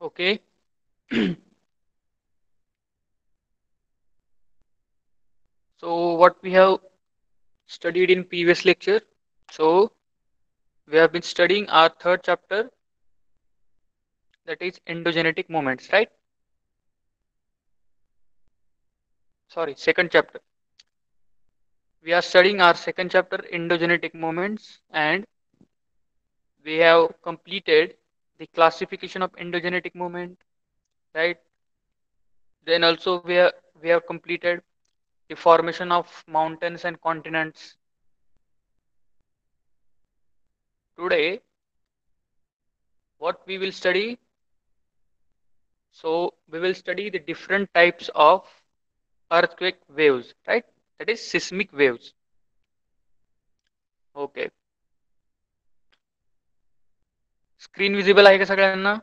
Okay. So what we have studied in previous lecture. So we have been studying our third chapter, that is endogenetic moments, right? Sorry, second chapter. We are studying our second chapter, endogenetic moments, and we have completed the classification of endogenetic moment, right? Then also we have completed the formation of mountains and continents. Today, what we will study, so we will study the different types of earthquake waves, right? That is seismic waves. Okay. Screen visible आहे का सगळ्यांना?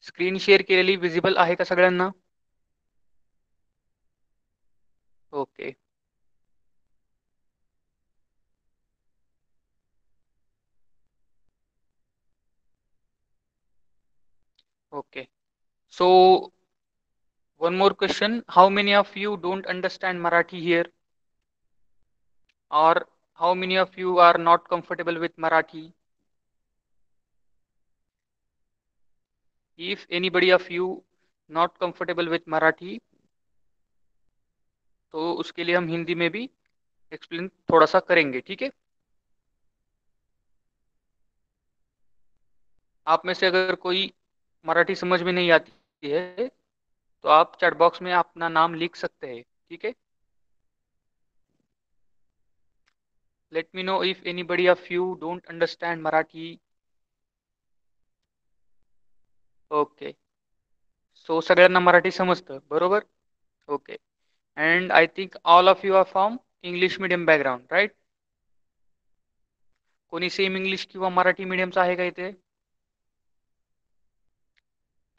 Screen share केलेली visible आहे का सगळ्यांना? Okay. Okay. So one more question. How many of you don't understand Marathi here? Or how many of you are not comfortable with Marathi? If anybody of you not comfortable with Marathi, तो उसके लिए हम हिंदी में भी explain थोड़ा सा करेंगे, ठीक है? आप में से अगर कोई मराठी समझ में नहीं आती है तो आप चैट बॉक्स में अपना नाम लिख सकते हैं, ठीक है? Let me know if anybody of you don't understand Marathi. Okay. So सगळ्यांना मराठी समजतं, बरोबर? Okay. And I think all of you are from English medium background, right? कोणी सेम इंग्लिश किंवा मराठी मीडियमचा आहे का इथे?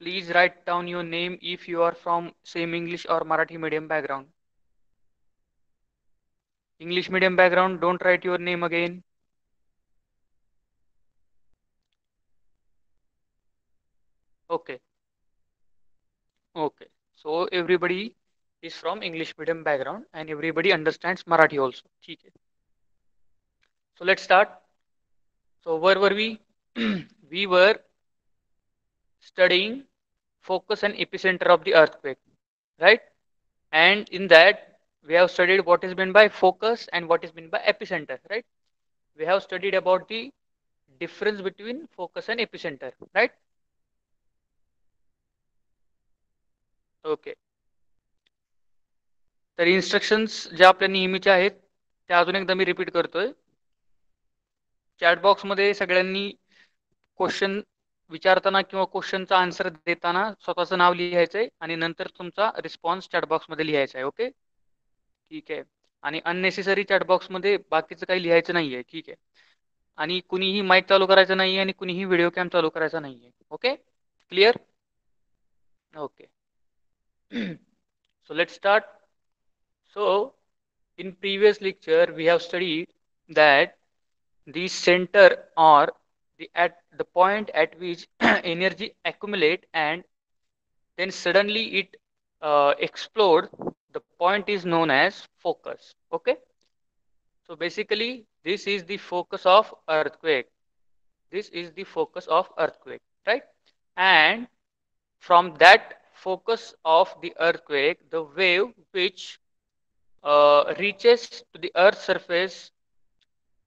Please write down your name if you are from same English or Marathi medium background. English medium background, don't write your name again. Okay. Okay. So everybody is from English medium background and everybody understands Marathi also. ठीक है. So let's start. So where were we? We were studying focus and epicenter of the earthquake, right? And in that we have studied what is meant by focus and what is meant by epicenter, right? We have studied about the difference between focus and epicenter, right? Okay. तर instructions ज्या आपल्या नेहमीच्या आहेत त्या अजून एकदा मी repeat करतोय. Chat बॉक्समध्ये सगळ्यांनी क्वेश्चन विचारताना किंवा क्वेश्चनचा आन्सर देताना स्वतःचं नाव लिहायचंय आणि नंतर तुमचा रिस्पॉन्स चॅट बॉक्समध्ये लिहायचा आहे. ओके, ठीक आहे. आणि अननेसेसरी चॅट बॉक्समध्ये बाकीचं काही लिहायचं नाहीये, ठीक आहे. आणि कुणीही माईक चालू करायचं नाहीये आणि कुणीही व्हिडिओ कॅम चालू करायचा नाहीये. Okay, clear? Okay. So let's start. So in previous lecture we have studied that the center or the point at which energy accumulate and then suddenly it explode, the point is known as focus. Okay, so basically this is the focus of earthquake. This is the focus of earthquake, right? And from that focus of the earthquake, the wave which reaches to the earth's surface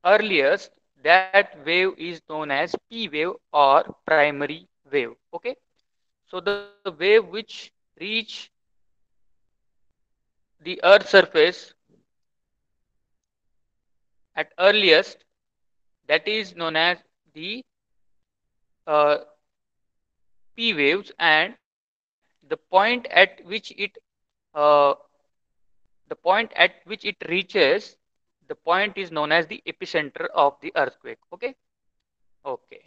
earliest, that wave is known as P wave or primary wave. Okay, so the wave which reach the earth's surface at earliest, that is known as the uh, P waves, and the point at which uh, it reaches, the point is known as the epicenter of the earthquake. Okay, okay.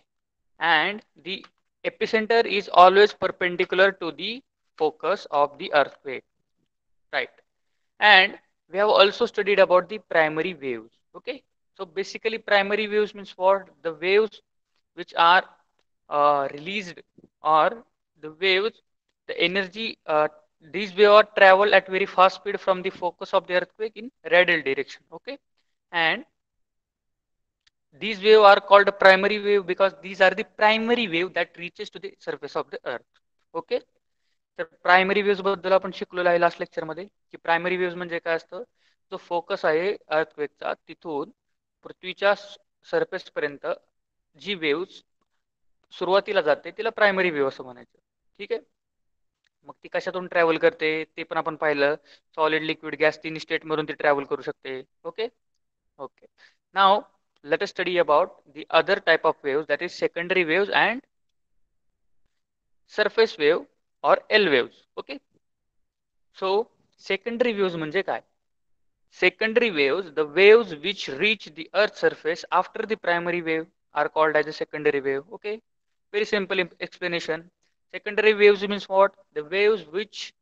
And the epicenter is always perpendicular to the focus of the earthquake, right? And we have also studied about the primary waves. Okay, so basically primary waves means what? The waves which are released or the waves, the energy, these waves travel at very fast speed from the focus of the earthquake in radial direction. Okay, and these waves are called primary wave because these are the primary wave that reaches to the surface of the earth. Okay, तर primary waves बद्दल आपण शिकलेलो आहे last lecture मध्ये की primary waves म्हणजे काय असतं, जो फोकस आहे अर्थक्वेकचा तिथून पृथ्वीच्या सरफेस पर्यंत जी वेव्स सुरुवातीला जाते तिला प्रायमरी वेव्ह असं म्हणायचं. ठीक आहे, मग ती कशातून ट्रॅव्हल करते ते पण आपण पाहिलं. सॉलिड, लिक्विड, गॅस तिन्ही स्टेट मधून ती ट्रॅव्हल करू शकते. Okay okay, now let us study about the other type of waves, that is secondary waves and surface wave or L waves. Okay, so secondary waves म्हणजे काय? Secondary waves, the waves which reach the earth surface after the primary wave are called as a secondary wave. Okay, very simple explanation. Secondary waves means what? The waves which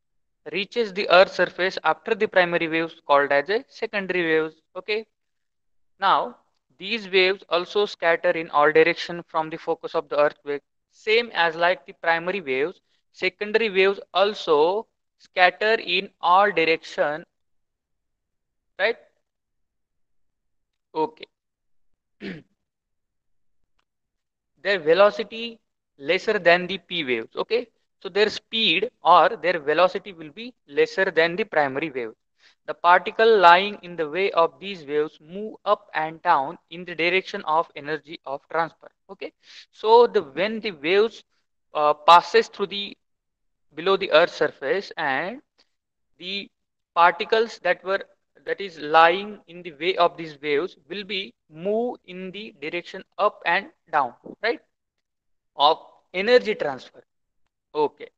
reaches the earth surface after the primary waves called as a secondary waves. Okay, now these waves also scatter in all direction from the focus of the earthquake. Same as like the primary waves, secondary waves also scatter in all direction, right? Okay. Their velocity lesser than the p waves. Okay, so their speed or their velocity will be lesser than the primary wave. The particle lying in the way of these waves move up and down in the direction of energy of transfer. Okay, so the when the waves passes through the below the earth's surface, and the particles that is lying in the way of these waves will be move in the direction up and down, right, of energy transfer. Okay,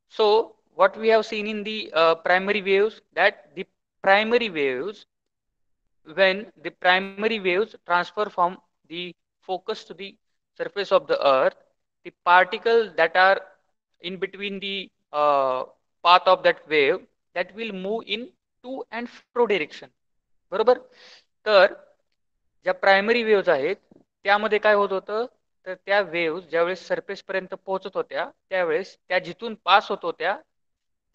so what we have seen in the primary waves, that the primary waves, when the primary waves transfer from the focus to the surface of the earth, the particles that are in between the path of that wave, that will move in to and fro direction. बरोबर, तर ज्या primary waves आहेत त्यामध्ये काय होत होतं, तर त्या वेव्स ज्यावेळेस सरफेस पर्यंत पोहोचत होत्या त्यावेळेस त्या जिथून पास होत होत्या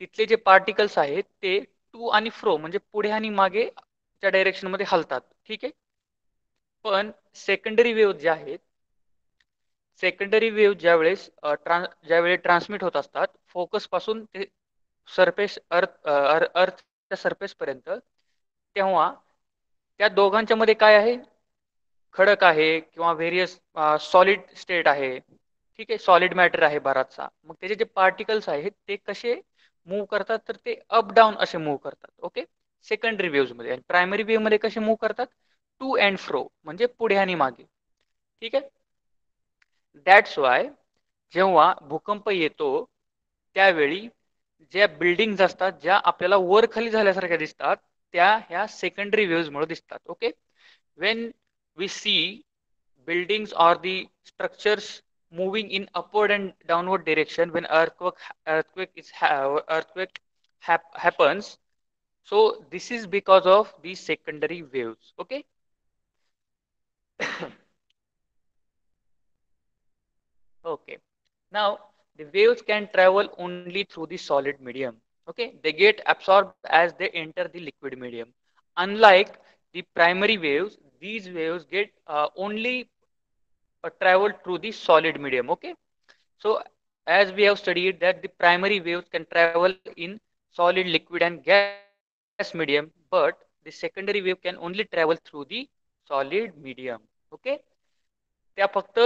तिथले जे पार्टिकल्स आहेत ते टू आणि फ्रो म्हणजे पुढे आणि मागे च्या डायरेक्शन मध्ये हलतात. ठीक आहे, पण सेकंडरी वेव्ह ज्या आहेत, सेकंडरी वेव्ह ज्यावेळी ट्रान्समिट होत असतात फोकस पासून ते सरफेस अर्थच्या सरफेस पर्यंत, तेव्हा त्या दोघांच्या मध्ये काय आहे, खडक आहे किंवा व्हेरियस सॉलिड स्टेट आहे. ठीक आहे, सॉलिड मॅटर आहे बराचसा. मग त्याचे जे पार्टिकल्स आहेत ते कसे मूव्ह करतात, तर ते अप डाऊन असे मूव्ह करतात. ओके, सेकंडरी वेव्स मध्ये. आणि प्रायमरी वेव्ह मध्ये कसे मूव्ह करतात, टू अँड फ्रो म्हणजे पुढे आणि मागे. ठीक आहे, दॅट्स वाय जेव्हा भूकंप येतो त्यावेळी ज्या बिल्डिंग्स असतात ज्या आपल्याला वर खाली झाल्यासारख्या दिसतात त्या ह्या सेकंडरी वेव्स मुळे दिसतात. Okay, when we see buildings or the structures moving in upward and downward direction when earthquake happens, so this is because of these secondary waves. Okay. Okay, now the waves can travel only through the solid medium. Okay, they get absorbed as they enter the liquid medium. Unlike the primary waves, these waves get only travel through the solid medium. Okay, so as we have studied that the primary waves can travel in solid, liquid and gas medium, but the secondary wave can only travel through the solid medium. Okay, त्या फक्त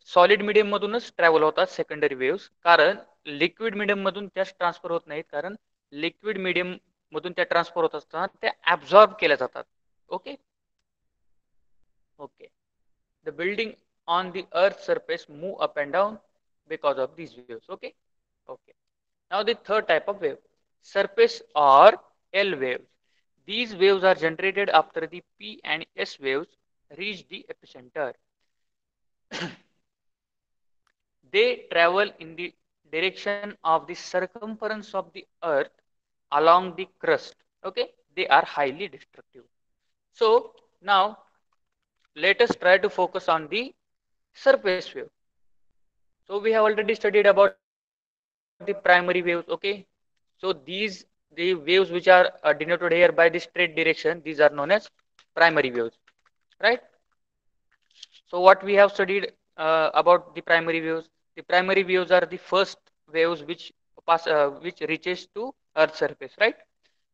solid medium मधूनच travel होतात secondary waves, कारण liquid medium मधून त्या transfer होत नाहीत, कारण लिक्विड मीडियम मधून त्या ट्रान्सफर होत असताना त्या ऍब्झॉर्ब केल्या जातात. Okay okay, the building on the earth's surface move up and down because of these waves. Okay okay, now the third type of wave, surface or L waves. These waves are generated after the P and S waves reach the epicenter. They travel in the direction of the circumference of the earth along the crust. Okay, they are highly destructive. So now let us try to focus on the surface wave. So we have already studied about the primary waves. Okay, so these the waves which are denoted here by the straight direction, these are known as primary waves, right? So what we have studied about the primary waves? The primary waves are the first waves which reaches to Earth surface, right?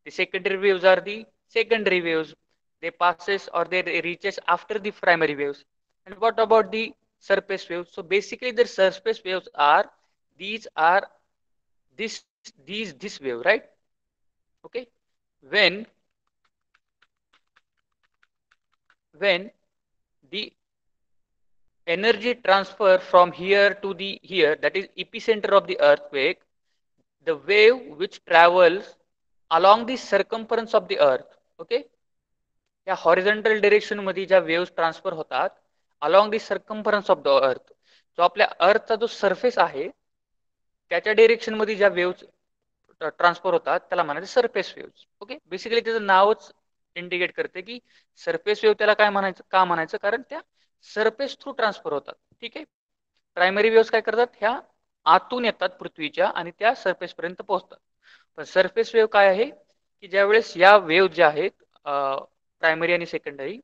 The secondary waves are the secondary waves. They passes or they reaches after the primary waves. And what about the surface waves? So basically, the surface waves are these are this wave, right? Okay, when when the energy transfer from here to the here, that is epicenter of the earthquake, the wave which travels along the circumference of the earth. Okay, या horizontal direction मध्ये ज्या waves transfer होतात along the circumference of the अर्थ, जो आपल्या अर्थचा जो surface आहे त्याच्या direction मध्ये ज्या वेव्स ट्रान्सफर होतात त्याला म्हणायचं सरफेस वेव्स. ओके, बेसिकली त्याचं नावच इंडिकेट करते की सरफेस वेव्ह त्याला काय म्हणायचं, का म्हणायचं, कारण त्या सरफेस थ्रू ट्रान्सफर होतात. ठीक आहे, प्रायमरी वेव्स काय करतात, ह्या आतून येतात पृथ्वीच्या आणि त्या सरफेस पर्यंत पोहोचतात. पण सरफेस वेव्ह काय आहे की ज्यावेळेस या वेव्ह ज्या आहेत प्रायमरी आणि सेकंडरी,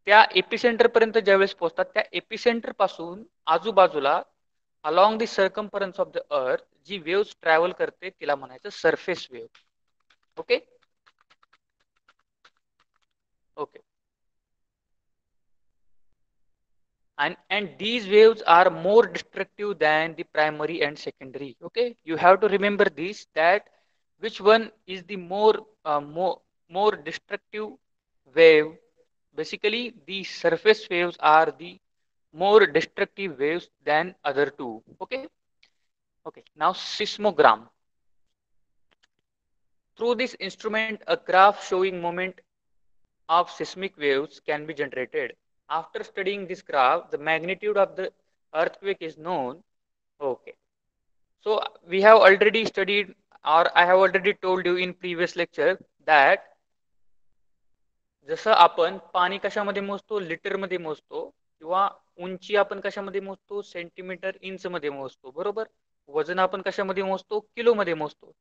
त्या एपिसेंटर पर्यंत ज्यावेळेस पोहोचतात त्या एपिसेंटर पासून आजूबाजूला along the circumference of the earth जी वेव्स ट्रॅव्हल करते तिला म्हणायचं surface wave. Okay okay, and these waves are more destructive than the primary and secondary. Okay, you have to remember this, that which one is the more destructive wave. Basically the surface waves are the more destructive waves than other two. Okay okay, now seismogram. Through this instrument a graph showing moment of seismic waves can be generated. After studying this graph, the magnitude of the earthquake is known. Okay. So we have already studied, or I have already told you in previous lecture, that जसं आपण पाणी कशामध्ये मोजतो, litre मध्ये मोजतो, किंवा उंची आपण कशामध्ये मोजतो, सेंटीमीटर इंच मध्ये मोजतो, बरोबर. वजन आपण कशामध्ये मोजतो, किलो मध्ये मोजतो.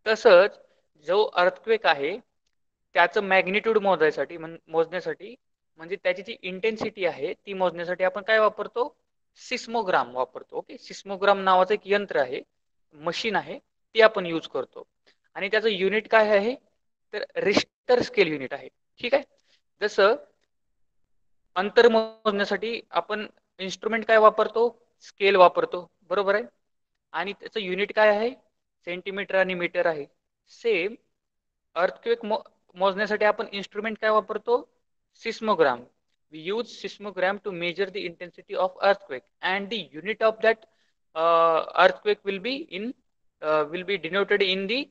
तसंच जो अर्थक्वेक आहे त्याचं मॅग्निट्यूड मोजण्यासाठी म्हणजे त्याची जी इंटेन्सिटी आहे ती मोजण्यासाठी आपण काय वापरतो, सिस्मोग्राम वापरतो. ओके, सिस्मोग्राम नावाचं एक यंत्र आहे, मशीन आहे, ते आपण यूज करतो. आणि त्याचं युनिट काय आहे तर रिश्टर स्केल युनिट आहे. ठीक आहे, जसं अंतर मोजण्यासाठी आपण इन्स्ट्रुमेंट काय वापरतो, स्केल वापरतो, बरोबर आहे. आणि त्याचं युनिट काय आहे, सेंटीमीटर आणि मीटर आहे. सेम अर्थक्वेक मोजण्यासाठी आपण इन्स्ट्रुमेंट काय वापरतो, सिस्मोग्राम. we use seismogram to measure the intensity of earthquake, and the unit of that earthquake will be denoted in the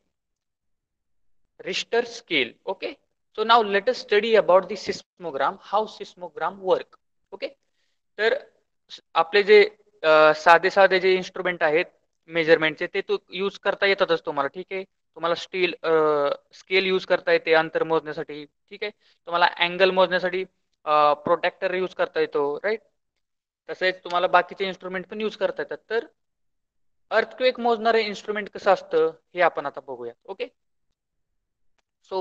Richter scale. Okay, so now let us study about the seismogram, how seismogram work. Okay, तर आपले जे साधे साधे जे instrument आहेत मेजरमेंटचे ते तो use करता येतातच तुम्हाला. ठीक आहे, तुम्हाला स्केल यूज करता येते अंतर मोजण्यासाठी. ठीक आहे, तुम्हाला अँगल मोजण्यासाठी प्रोटेक्टर यूज करता येतो, राईट. तसेच तुम्हाला बाकीचे इन्स्ट्रुमेंट पण यूज करता येतात. तर अर्थक्वेक मोजणारे इन्स्ट्रुमेंट कसं असतं हे आपण आता बघूया. Okay, so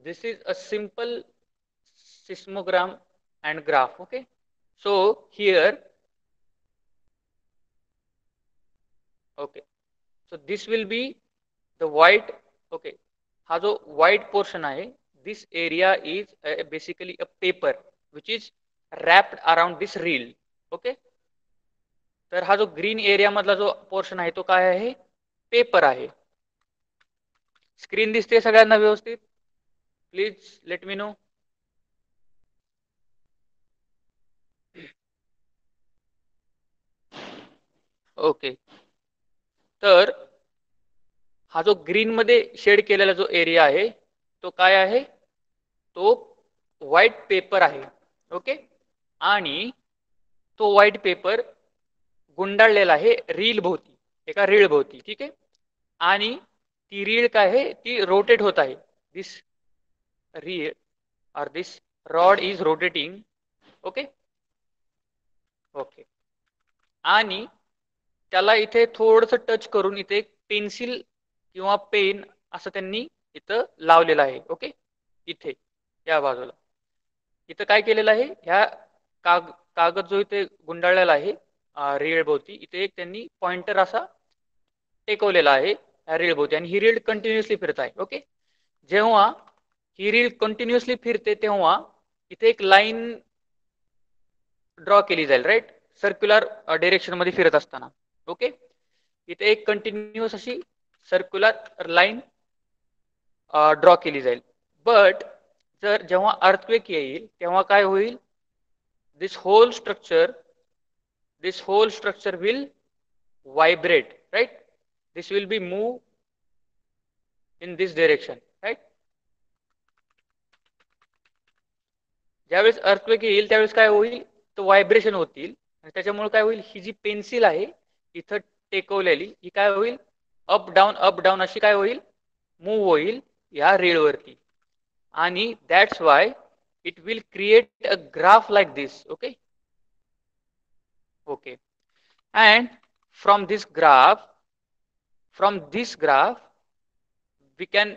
this is a simple seismogram and graph. Okay, so here, okay, so this will be the white. Okay, हा जो white portion आहे, this area is basically a paper which is wrapped around this reel. Okay, तर हा जो green area मधला जो portion आहे तो काय आहे, पेपर आहे. स्क्रीन दिसते सगळ्यांना व्यवस्थित? Please let me know. Okay, तर हा जो ग्रीन मध्ये शेड केलेला जो एरिया आहे तो काय आहे, तो व्हाईट पेपर आहे. ओके, आणि तो व्हाईट पेपर गुंडाळलेला आहे रील भोवती, एका रीळ भोवती. ठीक आहे, आणि ती रीळ काय आहे, ती रोटेट होत आहे. This reel or this rod is rotating. Okay okay, आणि त्याला इथे थोडंसं टच करून इथे एक पेन्सिल किंवा पेन असं त्यांनी इथं लावलेलं आहे. ओके, इथे या बाजूला इथं काय केलेलं आहे, ह्या कागद जो इथे गुंडाळलेला आहे रेळ भोवती, इथे एक त्यांनी पॉइंटर असा टेकवलेला आहे ह्या रेळ भोवती आणि ही रेळ कंटिन्युअसली फिरत आहे. ओके, जेव्हा ही रील कंटिन्युअसली फिरते तेव्हा इथे एक लाईन ड्रॉ केली जाईल, राईट, सर्क्युलर डायरेक्शन मध्ये फिरत असताना. ओके, इथे एक कंटिन्युअस अशी सर्क्युलर लाईन ड्रॉ केली जाईल. बट जर जेव्हा अर्थक्वेक येईल तेव्हा काय होईल, this whole structure this whole structure will vibrate, right, this will be move in this direction, right. ज्यावेळेस अर्थक्वेक येईल त्यावेळेस काय होईल, तो व्हायब्रेशन होतील आणि त्याच्यामुळे काय होईल, ही जी पेन्सिल आहे इथं टेकवलेली ही काय होईल, अप डाऊन अशी काय होईल, मूव्ह होईल या रेलवरती. आणि that's why it will create a graph like this. Okay, okay, and from this graph we can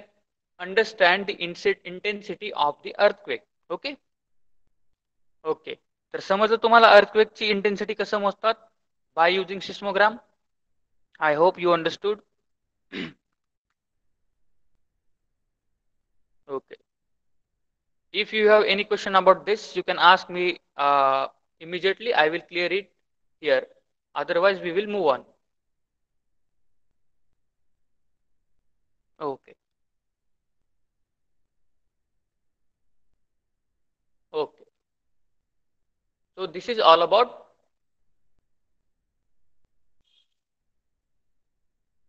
understand the intensity of the earthquake. Okay, okay, तर समजलं तुम्हाला अर्थक्वेकची इंटेन्सिटी कसं मोजतात, by using सिस्मोग्राम. I hope you understood. Okay, if you have any question about this you can ask me immediately. I will clear it here, otherwise we will move on. Okay, okay, so this is all about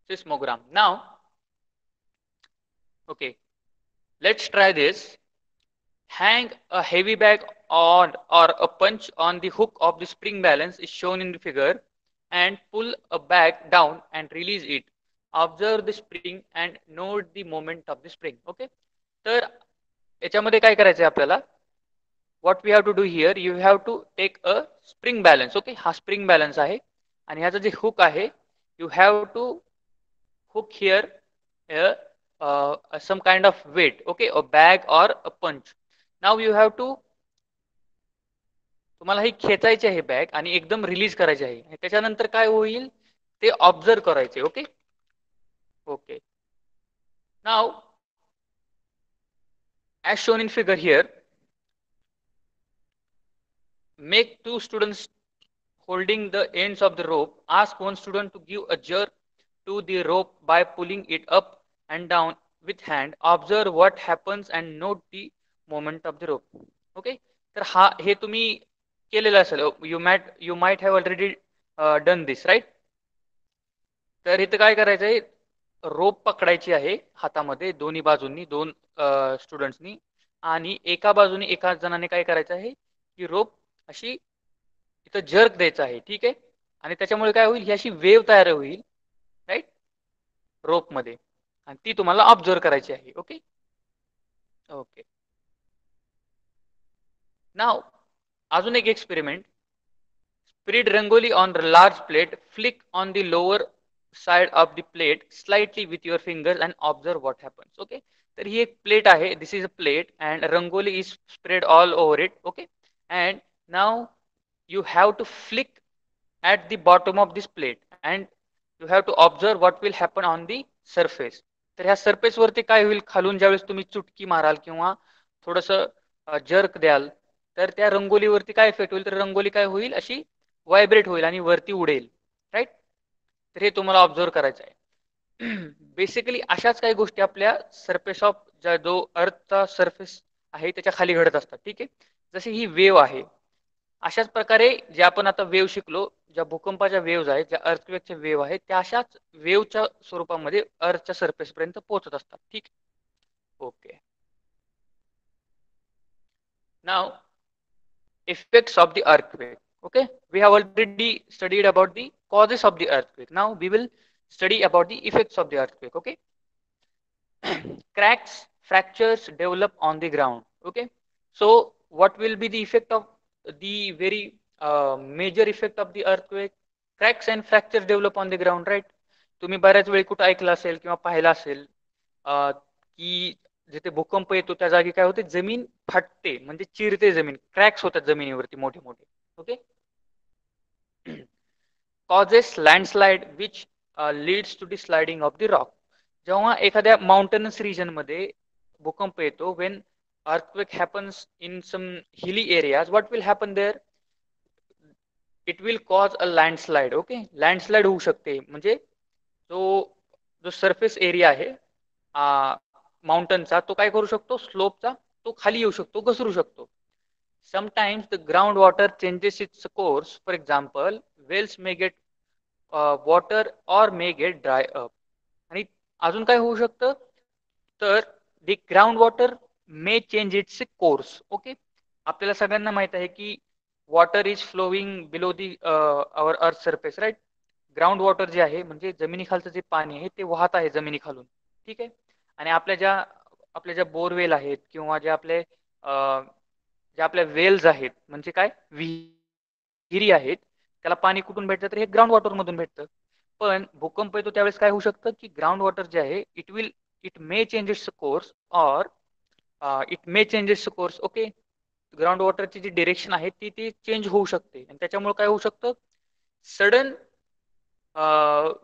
seismogram. Now, okay, let's try this. Hang a heavy bag on or a punch on the hook of the spring balance is shown in the figure and pull a bag down and release it. Observe the spring and note the moment of the spring. Okay, तर याच्यामध्ये काय करायचं आहे आपल्याला, what we have to do here, you have to take a spring balance. Okay, हा spring balance आहे आणि ह्याचा जे hook आहे, you have to hook here some kind of weight. Okay, a bag or a punch. Now you have to, तुम्हाला ही खेचायची आहे bag आणि एकदम release करायची आहे. त्याच्यानंतर काय होईल ते ऑब्झर्व करायचे. Okay, okay, now as shown in figure here, make two students holding the ends of the rope. Ask one student to give a jerk to the rope by pulling it up and down with hand. Observe what happens and note the moment of the rope. Okay, तर हा हे तुम्ही केलेलं असेल, you might have already done this, right. तर इथं काय करायचं आहे, रोप पकडायची आहे हातामध्ये दोन्ही बाजूंनी दोन स्टुडंट्सनी आणि एका बाजूने एका जणाने काय करायचं आहे की रोप अशी इथं जर्क द्यायचा आहे. ठीक आहे, आणि त्याच्यामुळे काय होईल, ही अशी वेव्ह तयार होईल, राईट, रोप मध्ये, आणि ती तुम्हाला ऑब्झर्व करायची आहे. ओके, ओके, नाव अजून एक experiment. Spread rangoli on a large plate. Flick on the lower side of the plate slightly with your fingers and observe what happens. Okay, तर ही एक प्लेट आहे, this is a plate and rangoli is spread all over it. Okay, and now you have to flick at the bottom of this plate and you have to observe what will happen on the surface. तर ह्या surface वरती काय होईल, खालून ज्यावेळेस तुम्ही चुटकी माराल किंवा थोडस जर्क द्याल तर त्या रंगोलीवरती काय इफेक्ट होईल, तर रंगोली काय होईल, अशी व्हायब्रेट होईल आणि वरती उडेल, राईट. तर हे तुम्हाला ऑब्झर्व करायचं आहे. बेसिकली अशाच काही गोष्टी आपल्या सरफेस ऑफ जो अर्थचा सरफेस आहे त्याच्या खाली घडत असतात. ठीक आहे, जशी ही वेव आहे अशाच प्रकारे जे आपण आता वेव शिकलो, ज्या भूकंपाच्या वेव्ज आहेत, ज्या अर्थक्वेकच्या वेव आहेत, त्या अशाच वेवच्या स्वरूपामध्ये अर्थच्या सरफेस पर्यंत पोहोचत असतात. ठीक, okay, now effects of the earthquake. Okay, we have already studied about the causes of the earthquake. Now we will study about the effects of the earthquake. Okay, cracks, fractures develop on the ground. Okay, so what will be the effect of the very major effect of the earthquake? Cracks and fracture develop on the ground, right. तुम्ही बऱ्याच वेळी कुठं ऐकलं असेल किंवा पाहिलं असेल की जिथे भूकंप येतो त्या जागी काय होते, जमीन फाटते, म्हणजे चिरते जमीन, क्रॅक्स होतात जमिनीवरती मोठे मोठे. Okay. Causes landslide which leads to the sliding of the rock. जेव्हा एखाद्या माउंटनस रिजन मध्ये भूकंप येतो, when earthquake happens in some hilly areas, what will happen there? It will cause a landslide. Okay, landslide होऊ शकते, म्हणजे जो जो सरफेस एरिया आहे माउंटनचा, तो काय करू शकतो, स्लोपचा, तो खाली येऊ शकतो, घसरू शकतो. Sometimes the ground water changes its course. For example, wells may get water or may gate dry up. आणि अजून काय होऊ शकतं, तर the ground water may change its course. Okay. आपल्याला सगळ्यांना माहित आहे की water is flowing below the our earth surface, right. Ground water जे आहे म्हणजे जमिनीखालचं जे पाणी आहे ते वाहत आहे जमिनीखालून. ठीक आहे. आणि आपल्या ज्या बोरवेल आहेत किंवा ज्या आपल्या वेल्स आहेत, म्हणजे काय, विहिरी आहेत, त्याला पाणी कुठून भेटतं, तर हे ग्राउंड वॉटर मधून भेटतं. पण भूकंप येतो त्यावेळेस काय होऊ शकतं की ग्राउंड वॉटर जे आहे it may change its course और it may change its course. Okay. Ground वॉटरची जी डिरेक्शन आहे ती ती चेंज होऊ शकते, आणि त्याच्यामुळे काय होऊ शकतं, sudden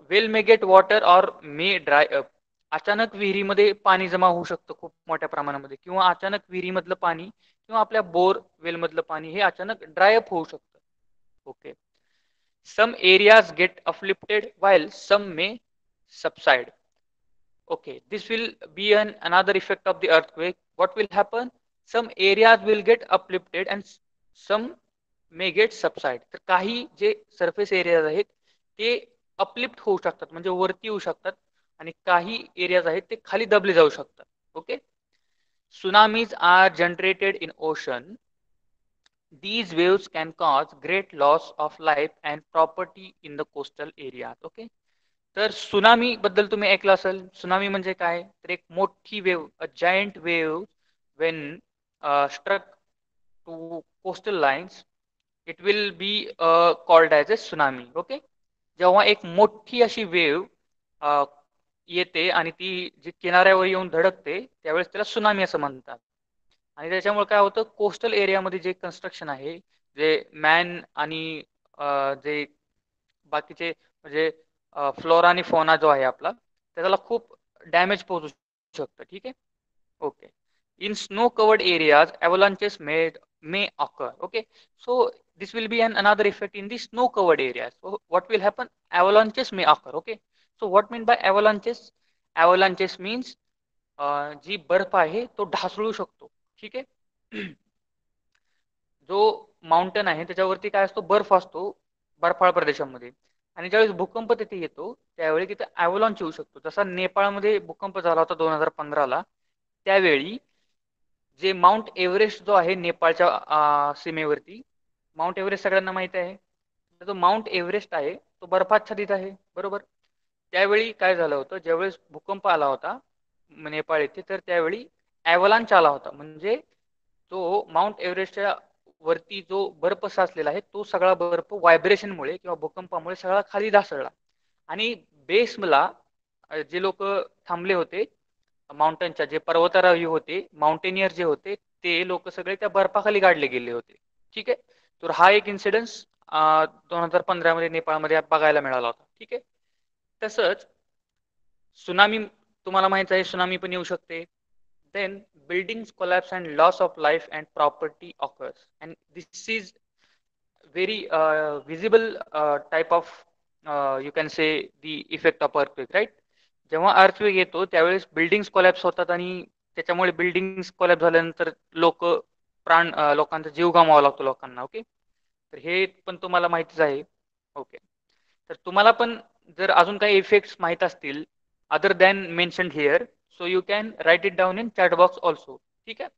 well may get water or may dry up. अचानक विहिरीमध्ये पाणी जमा होऊ शकतं खूप मोठ्या प्रमाणामध्ये, किंवा अचानक विहिरीमधलं पाणी किंवा आपल्या बोर वेल मधलं पाणी हे अचानक ड्राय अप होऊ शकतं. Okay. Some areas get uplifted while some may subside. Okay, this will be another effect of the earthquake. What will happen? Some areas will get uplifted and some may get subside. तर काही जे surface areas आहेत ते uplift होऊ शकतात, म्हणजे वरती येऊ शकतात, आणि काही एरियाज आहेत ते खाली दबले जाऊ शकतात. Okay. Tsunamis are generated in ocean. These waves can cause great loss of life and property in the coastal areas. Okay. तर सुनामी बद्दल तुम्ही ऐकलं असेल. सुनामी म्हणजे काय, तर एक मोठी wave, a giant wave when struck to coastal lines, it will be called as a tsunami. Okay. जेव्हा एक मोठी अशी वेव येते आणि ती जी किनाऱ्यावर येऊन धडकते त्यावेळेस त्याला सुनामी असं म्हणतात. आणि त्याच्यामुळे काय होतं, कोस्टल एरियामध्ये जे कन्स्ट्रक्शन आहे, जे मॅन आणि जे बाकीचे म्हणजे फ्लोरा आणि फोना जो आहे आपला, त्याला खूप डॅमेज पोहोचू शकतं. ठीक आहे. Okay. In snow-covered areas, avalanches may occur. Okay, so this will be another effect in the snow-covered areas. So what will happen? Avalanches may occur. Okay, so what mean by avalanches? Avalanches means जी बर्फ आहे तो ढासळू शकतो. ठीक आहे. जो mountain आहे त्याच्यावरती काय असतो, बर्फ असतो बर्फाळ प्रदेशामध्ये, आणि ज्यावेळेस भूकंप तिथे येतो त्यावेळी तिथे अवलॉन्च येऊ शकतो. जसा नेपाळमध्ये भूकंप झाला होता 2015ला, त्यावेळी जे माउंट एव्हरेस्ट जो आहे नेपाळच्या सीमेवरती, माउंट एव्हरेस्ट सगळ्यांना माहिती आहे, तर जो माउंट एव्हरेस्ट आहे तो बर्फाच्छादित आहे, बरोबर. त्यावेळी काय झालं होतं, ज्यावेळेस भूकंप आला होता नेपाळ येथे, तर त्यावेळी ॲव्हलांच आला होता, म्हणजे तो माउंट एव्हरेस्टच्या वरती जो बर्फ साचलेला आहे तो सगळा बर्फ व्हायब्रेशनमुळे किंवा भूकंपामुळे सगळा खाली ढासळला, आणि बेसला जे लोक थांबले होते माउंटनच्या, जे पर्वतारोही होते, माउंटेनियर जे होते, ते लोक सगळे त्या बर्फाखाली गाडले गेले होते. ठीक आहे. तर हा एक इन्सिडेन्स 2015 मध्ये नेपाळमध्ये बघायला मिळाला होता. ठीक आहे. तसंच सुनामी, तुम्हाला माहित आहे सुनामी पण येऊ शकते. Then buildings collapse and loss of life and property occurs, and this is very visible type of you can say the effect of earthquake, right. जेव्हा अर्थक्वेक येतो त्यावेळेस बिल्डिंग्स कोलॅप्स होतात, आणि त्याच्यामुळे बिल्डिंग्स कोलॅप्स झाल्यानंतर लोकांचा जीव गमावा लागतो लोकांना. ओके. तर हे पण तुम्हाला माहितीच आहे. ओके. तर तुम्हाला पण जर अजून काही इफेक्ट्स माहित असतील other than mentioned here, so you can write it down in chat box also. ठीक आहे.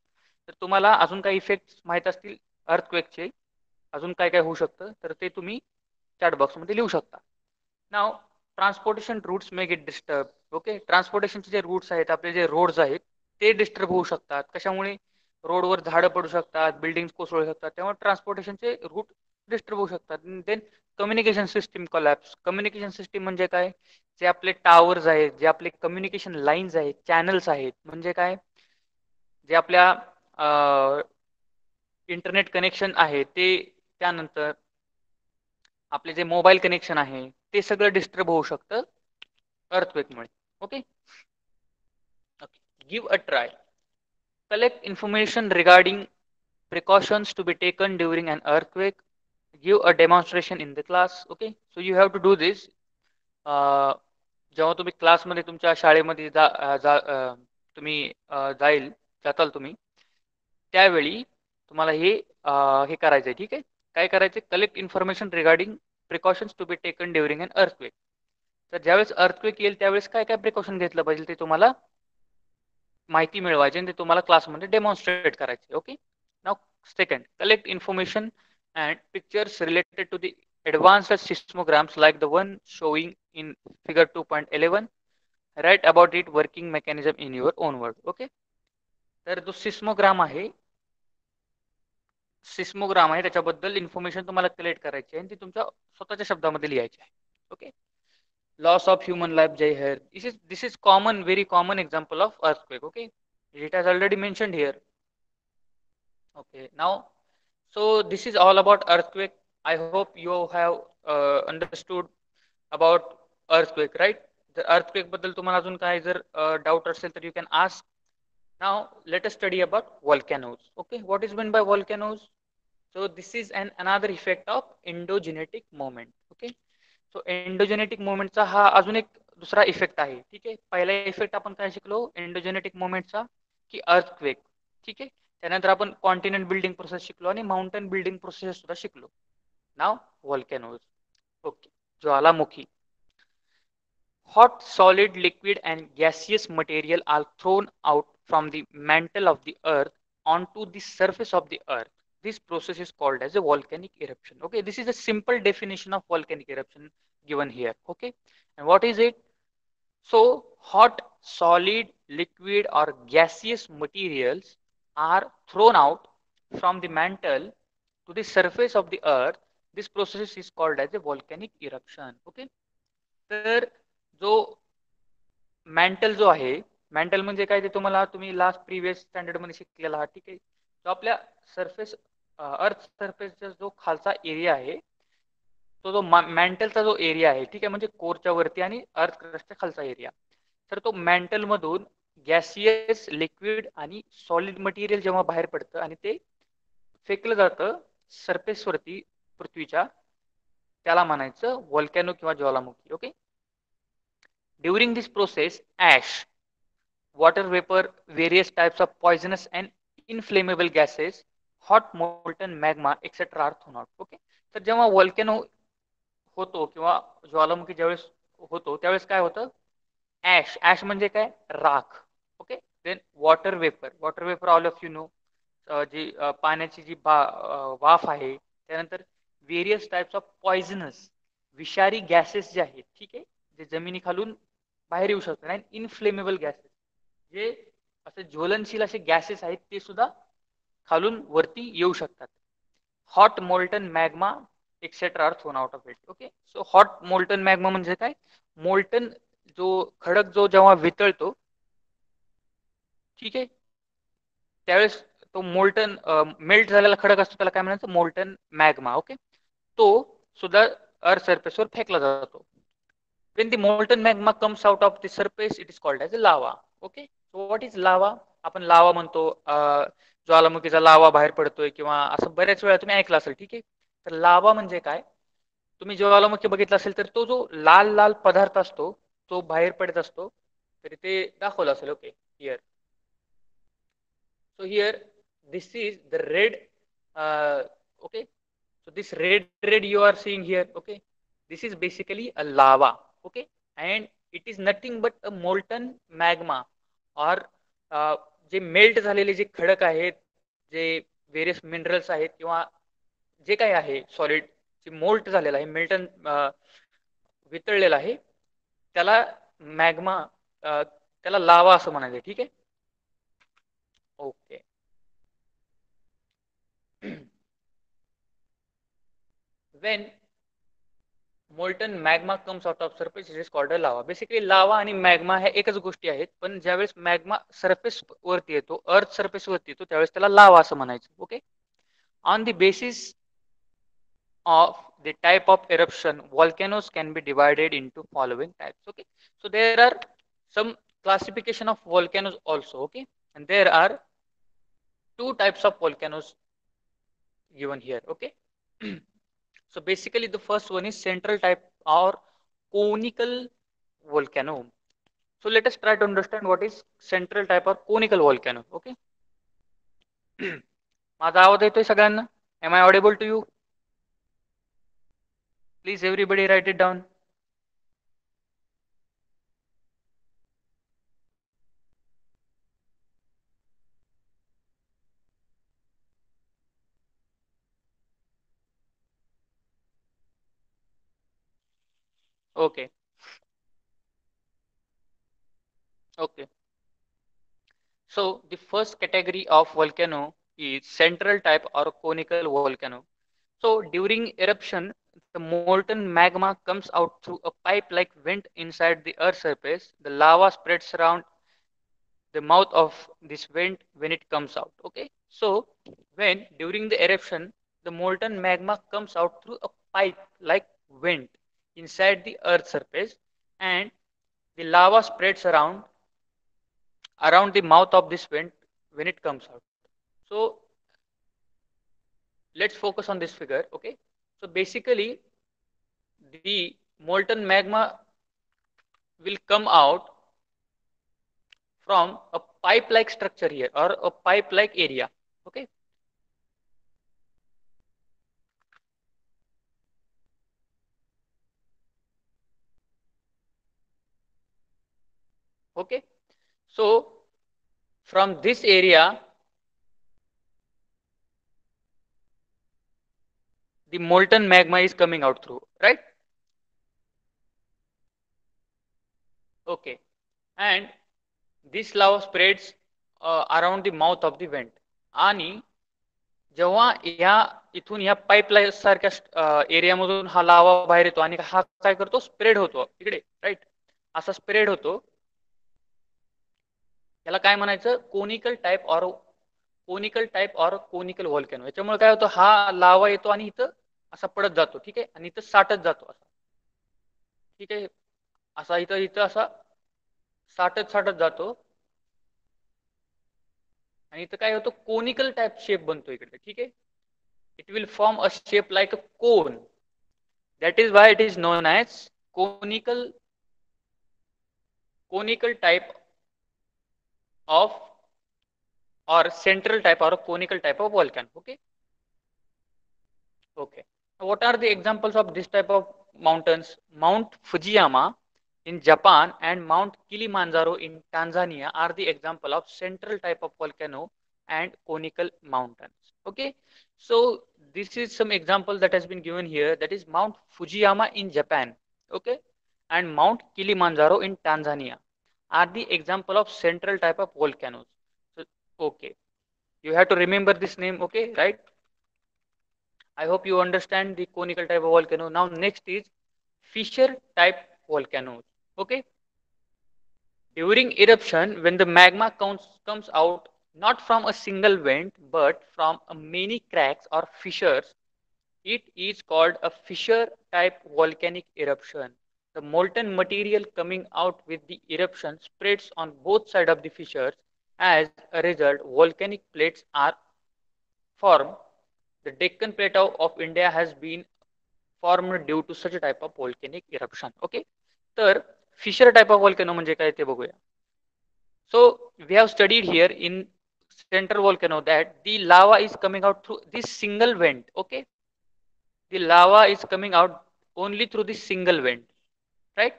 तर तुम्हाला अजून काही इफेक्ट्स माहित असतील अर्थक्वेकचे, अजून काय काय होऊ शकतं, तर ते तुम्ही चॅट बॉक्समध्ये लिहू शकता. नाव transportation routes may get disturb. Okay. ट्रान्सपोर्टेशनचे जे रूट्स आहेत, आपले जे रोड्स आहेत, ते डिस्टर्ब होऊ शकतात. कशामुळे? रोडवर झाडं पडू शकतात, बिल्डिंग कोसळू शकतात, त्यामुळे ट्रान्सपोर्टेशनचे रूट डिस्टर्ब होऊ शकतात. Then communication system collapse. Communication system म्हणजे काय? जे आपले टावर्स आहेत, जे आपले कम्युनिकेशन लाईन्स आहेत, चॅनल्स आहेत, म्हणजे काय, जे आपल्या इंटरनेट कनेक्शन आहे ते, त्यानंतर आपले जे मोबाईल कनेक्शन आहे ते सगळं डिस्टर्ब होऊ शकतं अर्थक्वेकमुळे. Okay. Give a try. Collect information regarding precautions to be taken during an earthquake. Give a demonstration in the class. Okay, so you have to do this. जेव्हा तुम्ही क्लासमध्ये तुमच्या शाळेमध्ये तुम्ही जाताल तुम्ही, त्यावेळी तुम्हाला हे करायचं आहे. ठीक आहे. काय करायचं? Collect information regarding precautions to be taken during an earthquake. तर ज्यावेळेस अर्थक्वेक येईल त्यावेळेस काय काय प्रिकॉशन घेतलं पाहिजे ते तुम्हाला माहिती मिळवायची आणि ते तुम्हाला क्लासमध्ये डेमॉन्स्ट्रेट करायचे. Okay. Now second, collect information and pictures related to the advanced seismograms like the one showing in figure 2.11. Write about it working mechanism in your own word. Okay. तर जो सिस्मोग्राम आहे त्याच्याबद्दल इन्फॉर्मेशन तुम्हाला कलेक्ट करायची आहे आणि ती तुमच्या स्वतःच्या शब्दामध्ये लिहायची आहे. Okay. Loss of human life, Jay here. This is common, very common example of earthquake. Okay, it has already mentioned here. Okay, now, so this is all about earthquake. I hope you have understood about earthquake, right? The earthquake बद्दल तुम्हाला अजून काय जर doubt असेल तर you can ask. Now let us study about volcanoes. Okay, what is meant by volcanoes? So this is another effect of endogenetic moment. Okay, so endogenetic मोमेंटचा हा अजून एक दुसरा इफेक्ट आहे. ठीक आहे. पहिला इफेक्ट आपण काय शिकलो एंडोजेनेटिक मोमेंटचा, की अर्थक्वेक. ठीक आहे. त्यानंतर आपण कॉन्टिनेंट बिल्डिंग प्रोसेस शिकलो आणि माउंटेन बिल्डिंग प्रोसेस सुद्धा शिकलो. नाव व्हॉल्कॅनोज. Okay. Jwalamukhi. Hot, solid, liquid, and gaseous material are thrown out from the mantle of the earth onto the surface of the earth. This process is called as a volcanic eruption. Okay, this is a simple definition of volcanic eruption given here. Okay, and what is it? So, hot, solid, liquid, or gaseous materials are thrown out from the mantle to the surface of the earth. This process is called as a volcanic eruption. Okay, तर जो mantle जो आहे, mantle म्हणजे काय ते तुम्ही last previous standard मध्ये शिकलेला आहात. ठीक आहे. जो आपल्या सरफेस अर्थ सरफेसचा जो खालचा एरिया आहे तो जो मॅन्टलचा जो एरिया आहे, ठीक आहे, म्हणजे कोरच्या वरती आणि अर्थ क्रस्टच्या खालचा एरिया. तर तो मॅन्टल मधून गॅसियस, लिक्विड आणि सॉलिड मटेरियल जेव्हा बाहेर पडतं आणि ते फेकलं जातं सरफेस वरती पृथ्वीच्या, त्याला म्हणायचं व्हॉल्कॅनो किंवा ज्वालामुखी. Okay. During this process ash, water vapor, various types of poisonous and inflammable gases, hot molten magma, etc. are thrown out. Okay. तर जेव्हा व्हॉल्कॅनो होतो किंवा ज्वालामुखी ज्यावेळेस होतो त्यावेळेस काय होतं? ॲश. ॲश म्हणजे काय? राख. Okay. Then water vapour all of you know, जी पाण्याची जी वाफ आहे. त्यानंतर व्हेरियस टाइप्स ऑफ पॉइझनस, विषारी गॅसेस जे आहेत, ठीक आहे, जे जमिनी खालून बाहेर येऊ शकतात. आणि इनफ्लेमेबल गॅसेस, जे असे ज्वलनशील असे गॅसेस आहेत ते सुद्धा खालून वरती येऊ शकतात. Hot molten magma etcetera are thrown out of it. Okay. So hot molten magma म्हणजे काय? मोल्टन जो खडक जो जेव्हा वितळतो, ठीक आहे, त्यावेळेस तो मोल्टन मेल्ट झालेला खडक असतो त्याला काय म्हणायचं? Molten magma. ओके. तो सुद्धा अर्थ सरफेसवर फेकला जातो. when the molten magma comes out of the surface it is called as lava. Okay, so what is lava? आपण लावा म्हणतो, ज्वालामुखीचा लावा बाहेर पडतोय किंवा असं बऱ्याच वेळा तुम्ही ऐकलं असेल. ठीक आहे. तर लावा म्हणजे काय? तुम्ही ज्वालामुखी बघितला असेल तर तो जो लाल लाल पदार्थ असतो तो बाहेर पडत असतो, तर ते दाखवलं असेल. Okay. Here, so here this is the red, okay, so this red you are seeing here. Okay, this is basically a lava. Okay, and it is nothing but a molten magma or J melt झालेले जे खडक आहेत, जे various minerals आहेत किंवा जे काही आहे solid जे moult झालेलं आहे, मेल्टन वितळलेलं आहे, त्याला मॅग्मा, त्याला लावा असं म्हणायचं. ठीक आहे. Okay. when molten magma comes out of surface, it is called a lava. Basically lava आणि magma हे एकच गोष्टी आहेत, पण ज्यावेळेस magma surface वरती येतो, earth surface वरती येतो, त्यावेळेस त्याला lava असं म्हणायचं. Okay. On the basis of the type of eruption, volcanoes can be divided into following types. Okay, so there are some classification of volcanoes also. Okay, and there are two types of volcanoes given here. Okay, so basically the first one is central type or conical volcano. So let us try to understand what is central type or conical volcano. Okay, माझा आवाज येतोय सगळ्यांना? Am I audible to you? Please everybody write it down. Okay, okay. So the first category of volcano is central type or conical volcano. So during eruption, the molten magma comes out through a pipe like vent inside the earth's surface. The lava spreads around the mouth of this vent when it comes out. Okay. So when during the eruption, the molten magma comes out through a pipe like vent inside the earth's surface, and the lava spreads around the mouth of this vent when it comes out. So let's focus on this figure. Okay, so basically the molten magma will come out from a pipe like structure here or a pipe like area. Okay, okay, so from this area the molten magma is coming out through, right? Okay, and this lava spreads around the mouth of the vent. आणि जेव्हा ह्या इथून ह्या pipeline सारख्या एरियामधून हा लावा बाहेर येतो आणि हा काय करतो, स्प्रेड होतो इकडे, राईट? असा स्प्रेड होतो. याला काय म्हणायचं, कोनिकल टाईप ऑर कोनिकल व्हॉल्कॅनो. याच्यामुळे काय होतं, हा लावा येतो आणि इथं असा पडत जातो. ठीक आहे, आणि इथं साठत जातो असा. ठीक आहे, असा इथं इथं असा साठत जातो आणि इथं काय होतं, कोनिकल टाइप शेप बनतो इकडे. ठीक आहे, it will form a shape like a cone. That is why it is known as conical type of or central type or a conical type of volcano. Okay, okay. What are the examples of this type of mountains? Mount Fujiyama in Japan and Mount Kilimanjaro in Tanzania are the example of central type of volcano and conical mountains. Okay, so this is some example that has been given here, that is Mount Fujiyama in Japan, okay, and Mount Kilimanjaro in Tanzania are the example of central type of volcanoes. So, okay, you have to remember this name. Okay, right? I hope you understand the conical type of volcano. Now next is fissure type volcanoes. Okay, during eruption, when the magma comes out not from a single vent but from a many cracks or fissures, it is called a fissure type volcanic eruption. The molten material coming out with the eruption spreads on both sides of the fissures. As a result, volcanic plates are formed. The Deccan Plateau of India has been formed due to such a type of volcanic eruption. Okay, तर Fisher type of volcano म्हणजे काय ते बघूया. So we have studied here in central volcano that the lava is coming out through this single vent. Okay, the lava is coming out only through this single vent, right?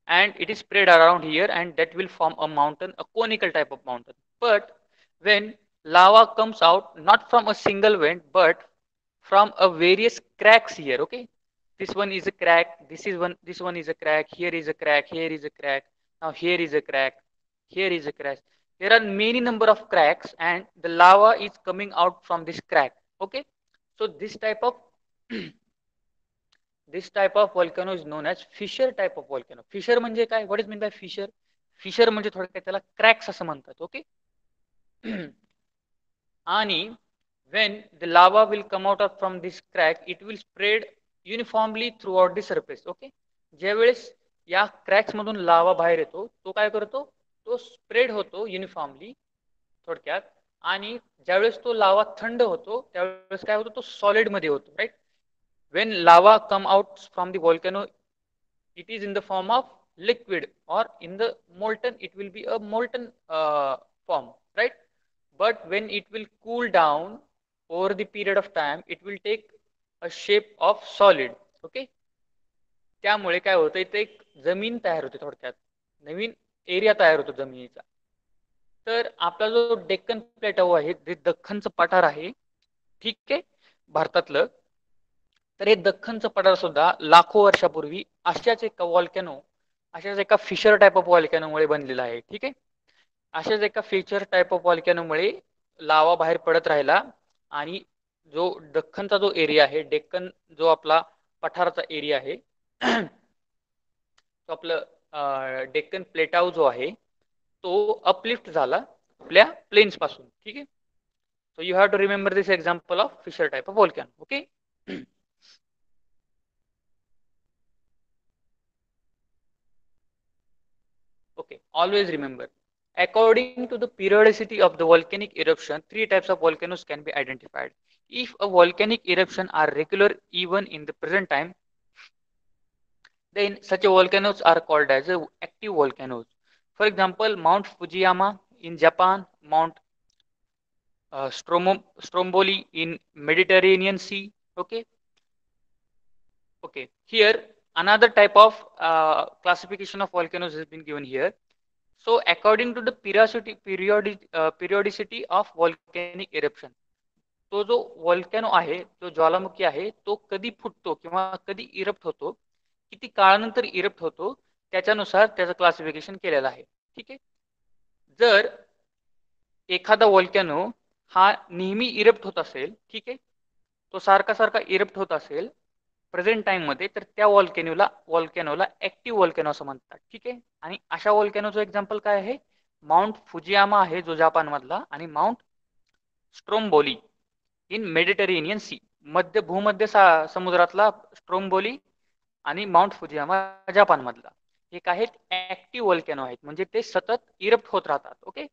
And it is spread around here, and that will form a mountain, a conical type of mountain. But when lava comes out not from a single vent but from a various cracks here, okay, this one is a crack, this one is a crack, here is a crack, here is a crack, now here is a crack, here is a crack, there are many number of cracks and the lava is coming out from this crack. Okay, so this type of This type of volcano is known as fissure type of volcano. Fissure म्हणजे काय? What is mean by fissure? Fissure म्हणजे थोडक्यात त्याला cracks असं म्हणतात. Okay. आणि when the lava will come out of from this crack, it will spread uniformly throughout the surface. Okay. ज्यावेळेस या क्रॅक्स मधून लावा बाहेर येतो, तो काय करतो? तो स्प्रेड होतो युनिफॉर्मली थोडक्यात. आणि ज्यावेळेस तो लावा थंड होतो त्यावेळेस काय होतो? तो सॉलिड मध्ये होतो, right. when lava come out from the volcano, it is in the form of liquid, or in the molten, it will be a molten form, right? But when it will cool down over the period of time, it will take a shape of solid. Okay. त्यामुळे काय होतं, इथे एक जमीन तयार होते, थोडक्यात नवीन area तयार होतो जमिनीचा. तर आपला जो डेक्कन प्लेटाऊ आहे, जे दख्खनचं पठार आहे, ठीक आहे, भारतातलं, तर हे दख्खनचं पठार सुद्धा लाखो वर्षापूर्वी अशाच एका वॉल्कॅनो, अशाच एका फिशर टाइप ऑफ वॉल्कॅनोमुळे बनलेला आहे. ठीक आहे. अशाच एका फिशर टाइप ऑफ वॉल्कॅनोमुळे लावा बाहेर पडत राहिला आणि जो दख्खनचा जो एरिया आहे, डेक्कन जो आपला पठाराचा एरिया आहे, तो आपलं डेक्कन प्लेटाऊ जो आहे तो अपलिफ्ट झाला आपल्या प्लेन्स पासून. ठीक आहे. So you have to remember this example of fissure type of volcano. Okay. Okay, always remember, according to the periodicity of the volcanic eruption, three types of volcanoes can be identified. If a volcanic eruption are regular even in the present time, then such a volcanoes are called as a active volcanoes. For example, Mount Fujiyama in Japan, Mount Stromboli in Mediterranean Sea. Okay. Okay. Here, another type of classification of volcanoes has been given here. So according to the periodicity of volcanic eruption, तो जो वॉल्कॅनो आहे, तो ज्वालामुखी आहे, तो कधी फुटतो किंवा कधी erupt होतो, किती काळानंतर इरप्ट होतो, त्याच्यानुसार त्याचं क्लासिफिकेशन केलेलं आहे. ठीक आहे. जर एखादा वॉल्कॅनो हा नेहमी इरप्ट होत असेल, ठीक आहे, तो सारखा सारखा इरप्ट होत असेल प्रेझेंट टाइम मध्ये, तर त्या वॉल्कॅनोला ऍक्टिव्ह वॉल्कॅनो असं म्हणतात. ठीक आहे. आणि अशा वॉल्कॅनोचं एक्झाम्पल काय आहे? माउंट फुजियामा आहे जो जापान मधला, आणि माउंट स्ट्रोम्बोली इन मेडिटेरेनियन सी, मध्य भूमध्य समुद्रातला स्ट्रोम्बोली आणि माउंट फुजियामा जापान मधला, हे आहेत ऍक्टिव्ह वॉल्कॅनो आहेत, म्हणजे ते सतत इरप्ट होत राहतात. Okay.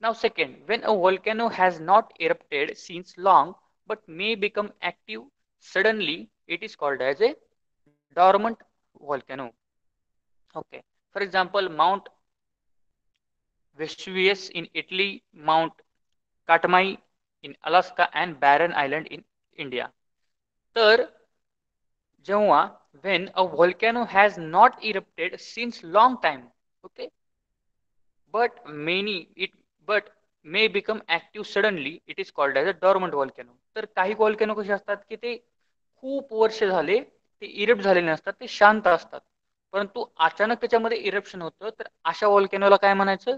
Now second, when a volcano has not erupted since long but may become active suddenly, it is called as a dormant volcano. Okay. For example, Mount Vesuvius in Italy, Mount Katmai in Alaska, and Barren Island in India. तर जेव्हा when a volcano has not erupted since long time, okay, but but may become active suddenly, it is called as a dormant volcano. तर काही volcano कसे असतात की ते खूप वर्ष झाले ते इरप्ट झालेले नसतात, ते शांत असतात, परंतु अचानक त्याच्यामध्ये इरप्शन होतं, तर अशा व्हॉल्कॅनोला काय म्हणायचं?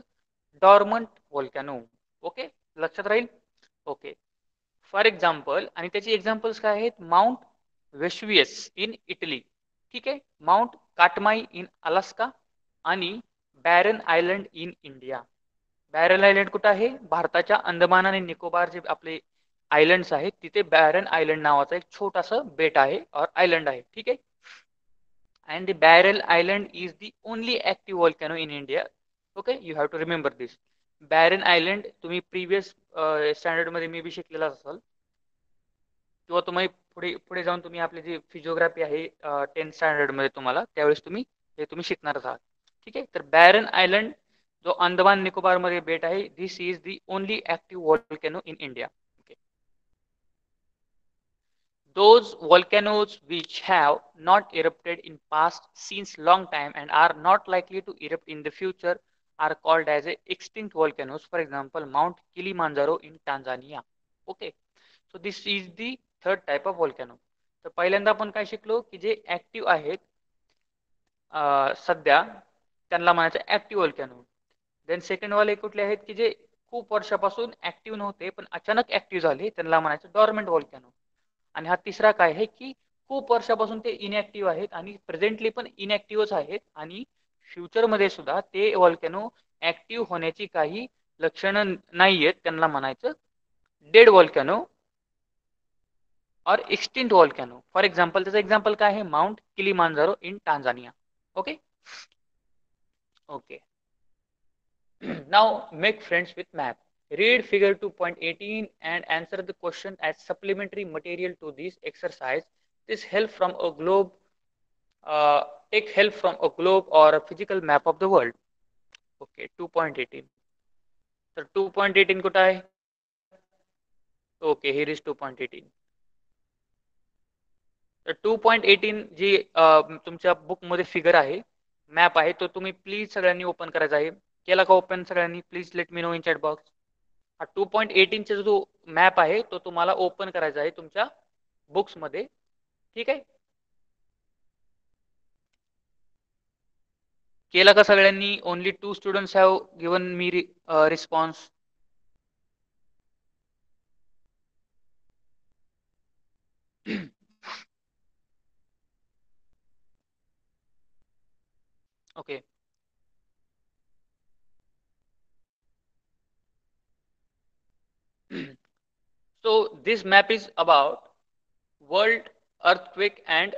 डॉर्मंट व्हॉल्कॅनो. ओके, लक्षात राहील. ओके. फॉर एक्झाम्पल, आणि त्याची एक्झाम्पल्स काय आहेत? माउंट वेशुवियस इन इटली, ठीक आहे, माउंट काटमाई इन अलास्का, आणि baron island in India. Baron island कुठं आहे? भारताच्या अंदमान आणि निकोबार जे आपले आयलंड्स आहेत तिथे बॅरन आयलंड नावाचं एक छोटंसं बेट आहे और आयलंड आहे. ठीक आहे. and the Barrel Island is the only active volcano in India. Okay, you have to remember this. Barren Island तुम्ही प्रीवियस स्टँडर्ड मध्ये मी बी शिकलेला असाल, किंवा तुम्ही पुढे पुढे जाऊन तुम्ही आपली जी फिजिओग्राफी आहे 10th स्टँडर्ड मध्ये तुम्हाला त्यावेळेस तुम्ही हे तुम्ही शिकणारच आहात. ठीक आहे. तर बॅरन आयलंड जो अंदमान निकोबार मध्ये बेट आहे, this is the only active volcano in India. Those volcanoes which have not erupted in past since long time and are not likely to erupt in the future are called as a extinct volcanoes. For example, Mount Kilimanjaro in Tanzania. Okay, so this is the third type of volcano. तर पहिल्यांदा आपण काय शिकलो की जे active आहेत सध्या त्यांना म्हणायचं ऍक्टिव्ह व्हॉल्कॅनो. देन सेकंड वाले कुठले आहेत की जे खूप वर्षापासून ऍक्टिव्ह नव्हते पण अचानक ऍक्टिव्ह झाले, त्यांना म्हणायचं डॉर्मेंट व्हॉल्कॅनो. आणि हा तिसरा काय आहे की खूप वर्षापासून ते इनॅक्टिव्ह आहेत आणि प्रेझेंटली पण इनॅक्टिव्हच आहेत आणि फ्युचरमध्ये सुद्धा ते व्हॉल्कॅनो ऍक्टिव्ह होण्याची काही लक्षणं नाही आहेत, त्यांना म्हणायचं डेड व्हॉल्कॅनो और एक्सटिंक्ट व्हॉल्कॅनो. फॉर एक्झाम्पल, त्याचं एक्झाम्पल काय आहे? Mount Kilimanjaro in Tanzania. Okay okay. Now make friends with map. Read figure 2.18 and answer the question as supplementary material to this exercise. This help from a globe, uh, take help from a globe or a physical map of the world. Okay, 2.18. So 2.18 कुठं आहे? Okay, here is 2.18. तर 2.18 जी तुमच्या बुकमध्ये figure आहे, map आहे, तो तुम्ही please सगळ्यांनी ओपन करायचा आहे. केला का ओपन सगळ्यांनी? Please let me know in chat box. हा 2.18 चा जो मॅप आहे तो तुम्हाला ओपन करायचा आहे तुमच्या बुक्समध्ये. ठीक आहे, केला का सगळ्यांनी? Only 2 students have given me response. okay. So this map is about world earthquake and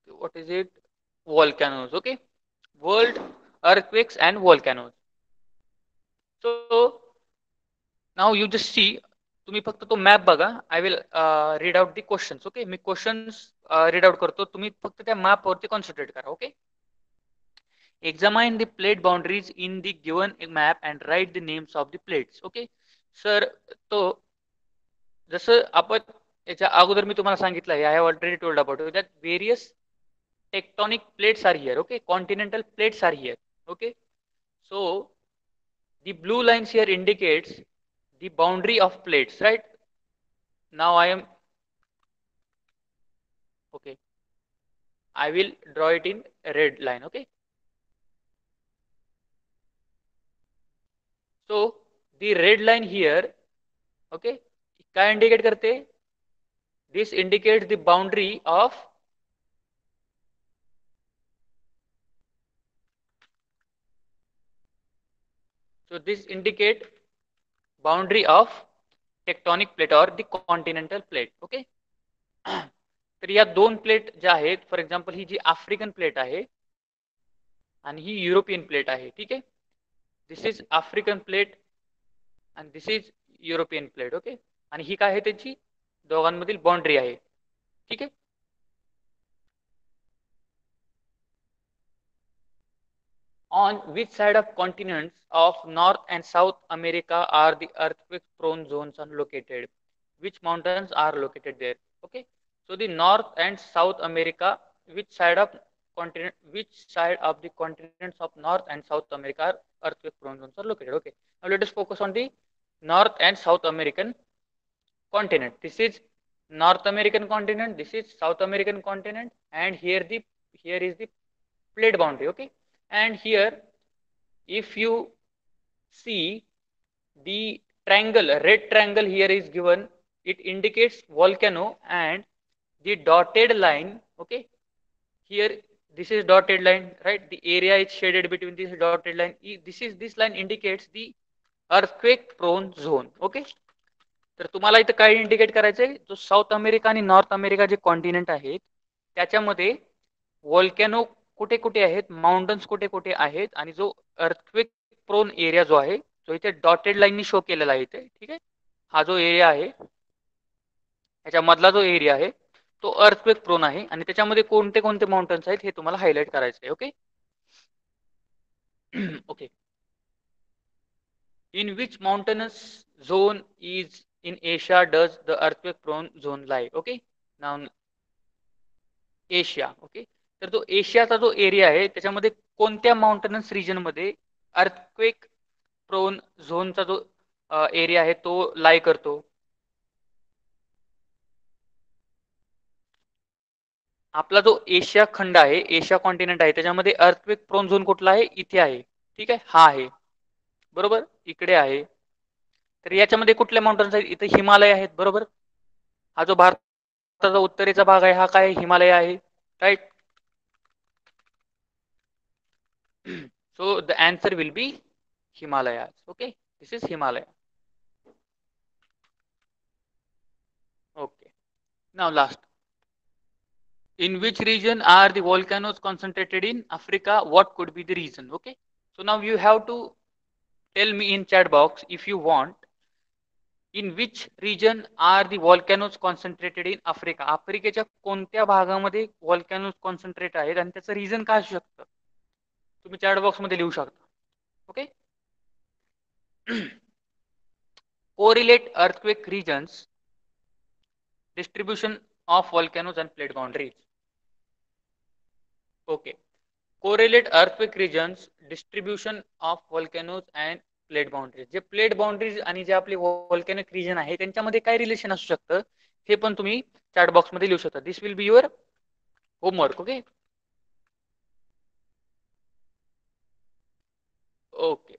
what is it? Volcanoes. Okay, world earthquakes and volcanoes. So now you just see, तुम्ही फक्त तो मॅप बघा. I will read out the questions. Okay, me questions read out करतो, तुम्ही फक्त त्या मॅपवरती concentrate करा. Okay. Examine the plate boundaries in the given map and write the names of the plates. Okay, sir, तो जसं आपण याच्या अगोदर मी तुम्हाला सांगितलं आहे, I have already told about that various tectonic plates are here. Okay, continental plates are here. Okay, so the blue lines here indicates the boundary of plates, right? Now I am okay. I will draw it in red line. Okay, so the red line here, okay, काय indicate करते? This indicates the boundary of this indicate boundary of tectonic plate or the continental plate. Okay. तर या दोन plate ज्या आहेत, for example ही जी African plate आहे आणि ही युरोपियन प्लेट आहे. ठीक आहे, दिस इज आफ्रिकन प्लेट आणि this is European plate. Okay, आणि ही काय आहे? त्याची दोघांमधील बाउंड्री आहे. ठीक आहे. On which side of continents of North and South America are the earthquake prone zones are located? Which mountains are located there? Okay, so the North and South America, which side of the continents of North and South America are earthquake prone zones are located? Okay, now let us focus on the North and South American continent. This is North American continent, this is South American continent, and here is the plate boundary. Okay, and here if you see the triangle, red triangle here is given, it indicates volcano, and the dotted line, okay, here this is dotted line, right? The area is shaded between this dotted line. This line indicates the earthquake prone zone. Okay, तर तुम्हाला इथं काय indicate करायचंय? जो south America आणि north America जे continent आहेत त्याच्यामध्ये व्हॉल्कॅनो कुठे कुठे आहेत, माउंटन्स कुठे कुठे आहेत, आणि जो अर्थक्वेक प्रोन एरिया जो आहे तो इथे डॉटेड लाईननी शो केलेला आहे इथे. ठीक आहे, हा जो एरिया आहे याच्यामधला जो एरिया आहे तो अर्थक्वेक प्रोन आहे आणि त्याच्यामध्ये कोणते कोणते माउंटन्स आहेत हे तुम्हाला हायलाइट करायचं आहे. Okay okay. In which mountainous zone is in Asia does the earthquake prone zone lie? Okay, now Asia. Okay, तर तो एशियाचा जो एरिया आहे त्याच्यामध्ये कोणत्या माउंटनस रिजन मध्ये अर्थक्वेक प्रोन झोनचा जो एरिया आहे तो लाई करतो? आपला जो एशिया खंड आहे, एशिया कॉन्टिनेंट आहे, त्याच्यामध्ये अर्थक्वेक प्रोन झोन कुठला आहे? इथे आहे. ठीक आहे, हा आहे बरोबर, इकडे आहे. तर याच्यामध्ये कुठल्या माउंटन्स आहेत? इथे हिमालय आहेत, बरोबर. हा जो भारताचा उत्तरेचा भाग आहे हा काय हिमालय आहे, right. So the answer will be Himalayas. Okay, this is Himalaya. Okay. Now last. In which region are the volcanoes concentrated in Africa? What could be the reason? Okay. So now you have to tell me in chat box if you want. In which region are the volcanoes concentrated in Africa? आफ्रिकेच्या कोणत्या भागामध्ये volcanoes concentrate आहेत आणि त्याचं reason काय असू शकतं? तुम्ही चॅट बॉक्स मध्ये लिहू शकता. Okay. Correlate earthquake regions, distribution of volcanoes and plate boundaries. Okay. Correlate earthquake regions, distribution of volcanoes and plate boundaries. J plate boundaries आणि जे आपले व्हॉल्कॅनिक रिजन आहे त्यांच्यामध्ये काय रिलेशन असू शकतं हे पण तुम्ही चॅट बॉक्स मध्ये लिहू शकता. This will be your homework. Okay. Okay.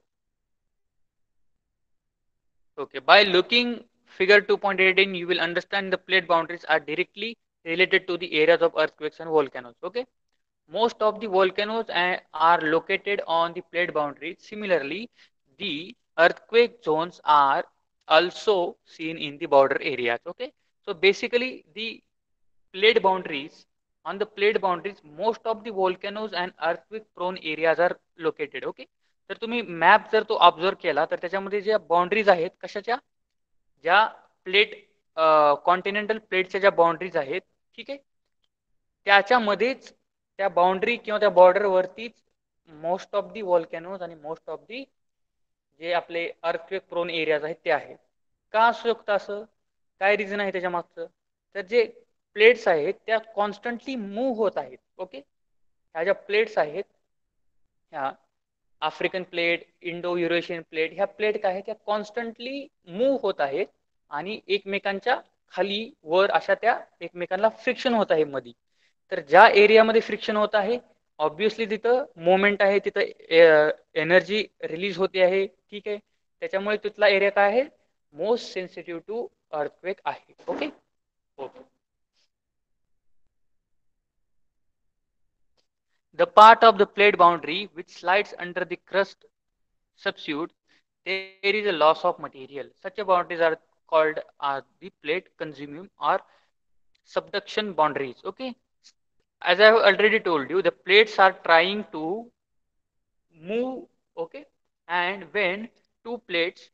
Okay, by looking figure 2.18, you will understand the plate boundaries are directly related to the areas of earthquakes and volcanoes. Okay, most of the volcanoes are located on the plate boundaries. Similarly, the earthquake zones are also seen in the border areas. Okay, so basically the plate boundaries, on the plate boundaries most of the volcanoes and earthquake prone areas are located. Okay, तर तुम्ही map जर तो observe केला तर त्याच्यामध्ये ज्या boundaries आहेत कशाच्या, ज्या प्लेट कॉन्टिनेंटल प्लेटच्या ज्या बाउंड्रीज आहेत, ठीक आहे, त्याच्यामध्येच त्या बाउंड्री किंवा त्या बॉर्डरवरतीच मोस्ट ऑफ दी व्हॉल्कॅनोज आणि मोस्ट ऑफ दी जे आपले अर्थक्वेक प्रोन एरियाज आहेत ते आहेत. का असू शकतं असं, काय रिझन आहे त्याच्या मागचं? तर जे प्लेट्स आहेत त्या कॉन्स्टंटली मूव्ह होत आहेत. ओके, ह्या ज्या प्लेट्स आहेत ह्या African plate, Indo Eurasian plate, ह्या प्लेट काय आहेत त्या कॉन्स्टंटली मूव्ह होत आहेत आणि एकमेकांच्या खाली वर अशा त्या एकमेकांना फ्रिक्शन होत आहे मध्ये. तर ज्या एरियामध्ये फ्रिक्शन होत आहे ऑब्विसली तिथं मोमेंट आहे, तिथं एनर्जी रिलीज होते आहे. ठीक आहे, त्याच्यामुळे तिथला एरिया काय आहे, मोस्ट सेन्सिटिव्ह टू अर्थक्वेक आहे. Okay. Okay. The part of the plate boundary which slides under the crust subsude, there is a loss of material. Such a boundaries are called the plate continuum or subduction boundaries. Okay, as I have already told you, the plates are trying to move. Okay, and when two plates,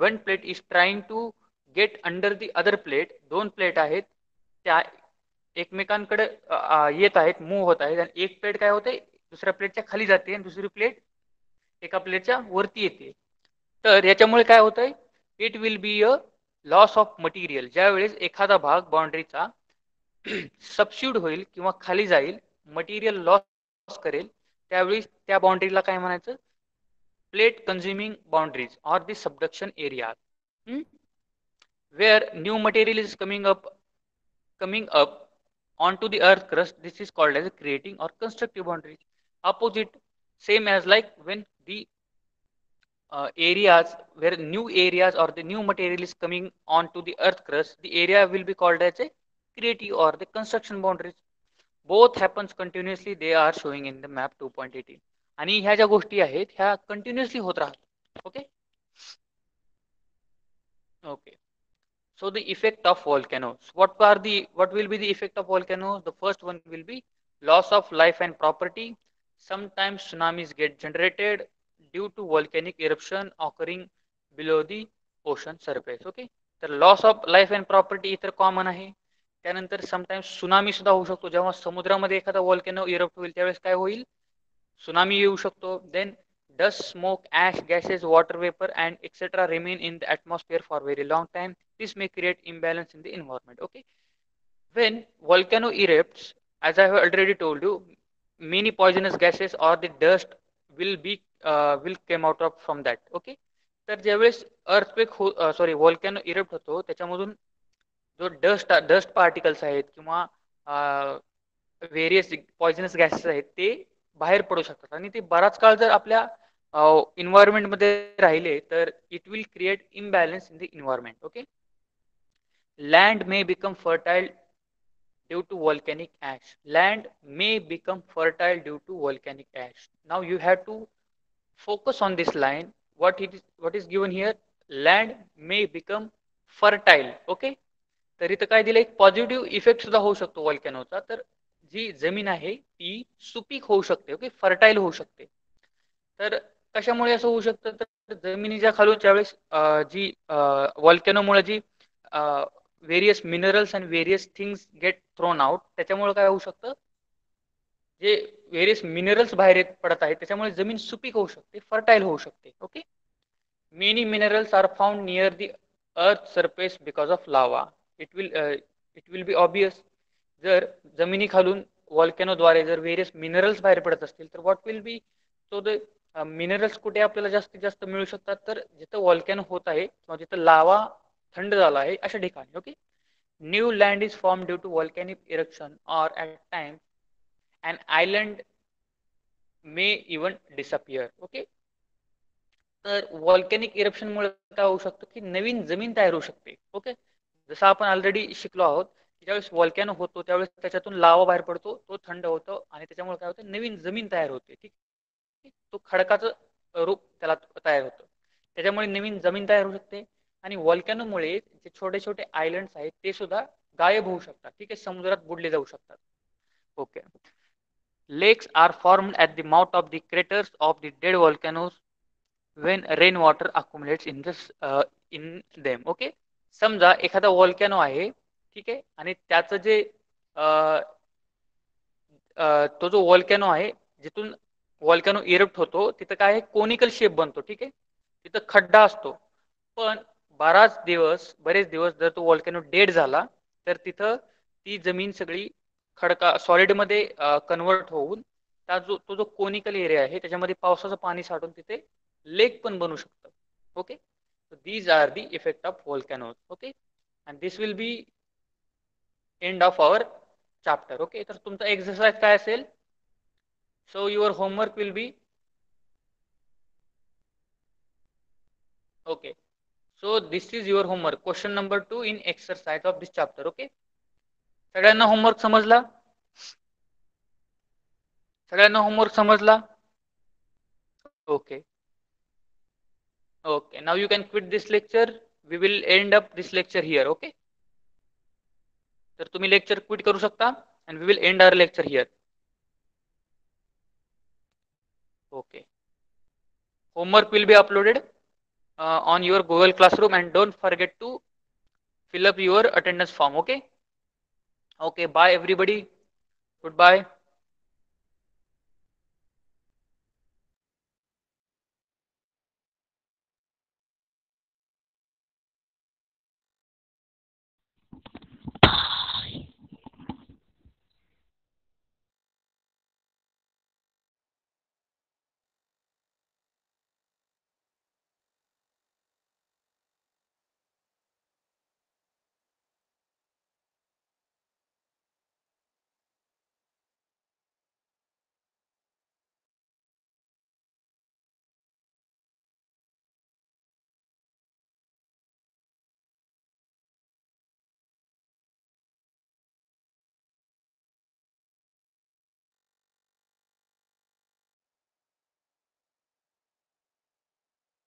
one plate is trying to get under the other plate, दोन plate आहेत त्या एकमेकांकडे येत आहेत, move होत आहेत, आणि एक प्लेट काय होते दुसऱ्या प्लेटच्या खाली जाते आणि दुसरी प्लेट एका प्लेटच्या वरती येते. तर याच्यामुळे काय होतंय, it will be a loss of material. ज्यावेळेस एखादा भाग बाउंड्रीचा सबस्यूड होईल किंवा खाली जाईल, मटेरियल लॉस करेल, त्यावेळी त्या बाउंड्रीला काय म्हणायचं, plate consuming boundaries or the subduction area. Where new material is coming up onto the earth crust, this is called as creating or constructive boundaries. Opposite, same as like when the areas where new areas or the new material is coming onto the earth crust, the area will be called as a creative or the construction boundaries. Both happens continuously, they are showing in the map 2.18. आणि ह्या ज्या गोष्टी आहेत ह्या continuously होत राहतात. Okay. Okay. So the effect of volcanoes. What will be the effect of volcanoes? The first one will be loss of life and property. Sometimes tsunamis get generated due to volcanic eruption occurring below the ocean surface. Okay. तर loss of life and property इतर common आहे. त्यानंतर sometimes tsunami सुद्धा होऊ शकतो. जेव्हा समुद्रामध्ये एखादा व्हॉल्कॅनो इरप्ट होईल त्यावेळेस काय होईल, सुनामी येऊ शकतो. Then dust, smoke, ash, gases, water vapor, and etc. remain in the atmosphere for very long time. This may create imbalance in the environment. Okay. When volcano erupts, as I have already told you, many poisonous gases or the dust will come out of from that. Okay. तर ज्यावेळेस earthquake व्हॉल्कॅनो erupt होतो त्याच्यामधून जो dust particles आहेत किंवा various poisonous gases आहेत ते बाहेर पडू शकतात आणि ते बराच काळ जर आपल्या इन्व्हायरमेंट मध्ये राहिले तर it will create imbalance in the environment. Okay. Land may become fertile due to volcanic ash. Land may become fertile due to volcanic ash. Now you have to focus on this line. What is given here? Land may become fertile. Okay. तर इथं काय दिलं, एक positive effect सुद्धा होऊ शकतो वॉल्कॅनोचा. तर जी जमीन आहे ती सुपीक होऊ शकते. ओके, फर्टाईल होऊ शकते. तर कशामुळे असं होऊ शकतं, तर जमिनीच्या खालून ज्यावेळेस जी व्हॉल्कॅनोमुळे जी various minerals and various things get thrown out, त्याच्यामुळे काय होऊ शकतं, जे व्हेरियस मिनरल्स बाहेर येत पडत आहेत त्याच्यामुळे जमीन सुपीक होऊ शकते, फर्टाईल होऊ शकते. Okay. Many minerals are found near the earth surface because of lava. It will be obvious, जर जमिनी खालून व्हॉल्कॅनोद्वारे जर व्हेरियस मिनरल्स बाहेर पडत असतील तर what will be, so the minerals कुठे आपल्याला जास्तीत जास्त मिळू शकतात, तर जिथं व्हॉल्कॅनो होत आहे किंवा जिथं लावा थंड झाला आहे अशा ठिकाणी. Okay. New land is form due to volcanic eruption or at time an island may even disappear. Okay. तर व्हॉल्कॅनिक इरप्शनमुळे काय होऊ शकतं की नवीन जमीन तयार होऊ शकते. ओके. जसं आपण ऑलरेडी शिकलो आहोत की ज्यावेळेस व्हॉल्कॅनो होतो त्यावेळेस त्याच्यातून लावा बाहेर पडतो, तो थंड होतो आणि त्याच्यामुळे काय होतं, नवीन जमीन तयार होते. ठीक. तो खडकाचं रूप त्याला तयार होतं, त्याच्यामुळे नवीन जमीन तयार होऊ शकते. आणि व्हॉल्कॅनोमुळे जे छोटे छोटे आयलंड्स आहेत ते सुद्धा गायब होऊ शकतात. ठीक आहे, समुद्रात बुडले जाऊ शकतात. Okay. Lakes are formed at the mouth of the craters of the dead volcanoes when rainwater accumulates in them. Okay. समजा एखादा व्हॉल्कॅनो आहे, ठीक आहे, आणि त्याचं जे तो जो व्हॉल्कॅनो आहे जिथून व्हॉल्कॅनो इरप्ट होतो तिथं काय आहे, कोनिकल शेप बनतो. ठीक आहे, तिथं खड्डा असतो. पण बरेच दिवस जर तो व्हॉल्कॅनो डेड झाला तर तिथं ती जमीन सगळी खडका सॉलिड मध्ये कन्वर्ट होऊन तो जो कोनिकल एरिया आहे त्याच्यामध्ये पावसाचं पाणी साठून तिथे लेक पण बनू शकतं. Okay. These are the effect of volcanoes. Okay. And this will be end of our chapter. Okay. तर तुमचा एक्सरसाइज काय असेल, so your homework will be, okay, so this is your homework, question number 2 in exercise of this chapter. Okay. सगळ्यांना homework समजला? सगळ्यांना homework समजला? Okay. Okay, now you can quit this lecture. We will end up this lecture here. Okay. तर तुम्ही lecture quit करू शकता and we will end our lecture here. Okay. Homework will be uploaded on your Google Classroom and don't forget to fill up your attendance form. Okay. Okay. Bye everybody. Goodbye.